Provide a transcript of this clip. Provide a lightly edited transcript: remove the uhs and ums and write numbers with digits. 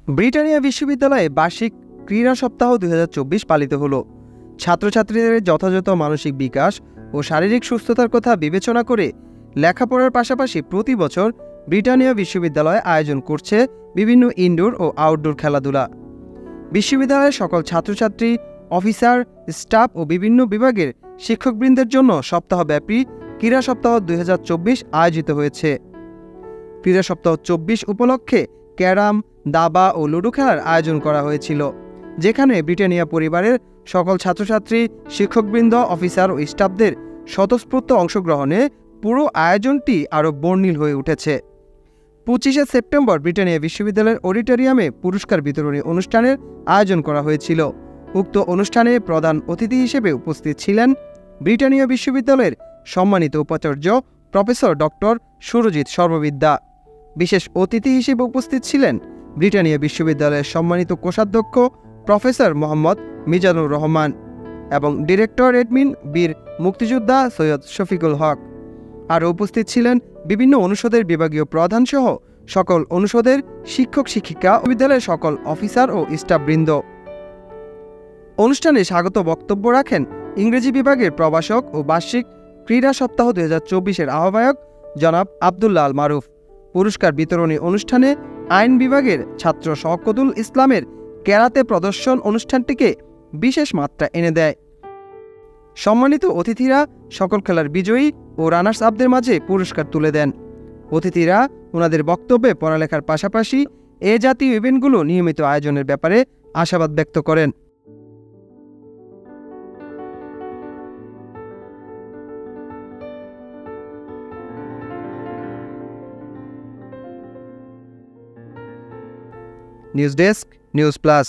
Britannia বিশ্ববিদ্যালয়ে বার্ষিক ক্রীড়া সপ্তাহ 2024 পালিত হলো। ছাত্রছাত্রীদের যথাযথ মানসিক বিকাশ ও শারীরিক সুস্থতার কথা বিবেচনা করে লেখাপড়ার পাশাপাশি প্রতি বছর ব্রিটানিয়া বিশ্ববিদ্যালয় আয়োজন করছে বিভিন্ন ইনডোর ও আউটডোর খেলাধুলা। বিশ্ববিদ্যালয়ের সকল ছাত্রছাত্রী, অফিসার, স্টাফ ও বিভিন্ন বিভাগের শিক্ষকবৃন্দের জন্য সপ্তাহব্যাপী ক্রীড়া সপ্তাহ 2024 আয়োজিত হয়েছে। ক্রীড়া সপ্তাহ 24 উপলক্ষে ক্যারাম, দাবা ও লুডো খেলার আয়োজন করা হয়েছিল, যেখানে ব্রিটানিয়া পরিবারের সকল ছাত্রছাত্রী, শিক্ষকবৃন্দ, অফিসার ও স্টাফদের স্বতঃস্ফূর্ত অংশগ্রহণে পুরো আয়োজনটি আরও বর্ণিল হয়ে উঠেছে। 25শে সেপ্টেম্বর ব্রিটানিয়া বিশ্ববিদ্যালয়ের অডিটোরিয়ামে পুরস্কার বিতরণী অনুষ্ঠানের আয়োজন করা হয়েছিল। উক্ত অনুষ্ঠানে প্রধান অতিথি হিসেবে উপস্থিত ছিলেন ব্রিটানিয়া বিশ্ববিদ্যালয়ের সম্মানিত উপাচার্য প্রফেসর ডক্টর সুরজিৎ সর্ববিদ্যা। বিশেষ অতিথি হিসেবে উপস্থিত ছিলেন ব্রিটানিয়া বিশ্ববিদ্যালয়ের সম্মানিত কোষাধ্যক্ষ প্রফেসর মোহাম্মদ মিজানুর রহমান এবং ডিরেক্টর এডমিন বীর মুক্তিযোদ্ধা সৈয়দ শফিকুল হক। আর উপস্থিত ছিলেন বিভিন্ন অনুষদের বিভাগীয় প্রধান সহ সকল অনুষদের শিক্ষক শিক্ষিকা, বিদ্যালয়ের সকল অফিসার ও স্টাফবৃন্দ। অনুষ্ঠানে স্বাগত বক্তব্য রাখেন ইংরেজি বিভাগের প্রভাষক ও বার্ষিক ক্রীড়া সপ্তাহ 2024-এর আহ্বায়ক জনাব আবদুল্লাহ আল মারুফ। পুরস্কার বিতরণী অনুষ্ঠানে আইন বিভাগের ছাত্র শওকতুল ইসলামের ক্যারাতে প্রদর্শন অনুষ্ঠানটিকে বিশেষ মাত্রা এনে দেয়। সম্মানিত অতিথিরা সকল খেলার বিজয়ী ও রানার্স আপদের মাঝে পুরস্কার তুলে দেন। অতিথিরা ওনাদের বক্তব্যে পড়ালেখার পাশাপাশি এ জাতীয় ইভেন্টগুলো নিয়মিত আয়োজনের ব্যাপারে আশাবাদ ব্যক্ত করেন। News desk, news plus.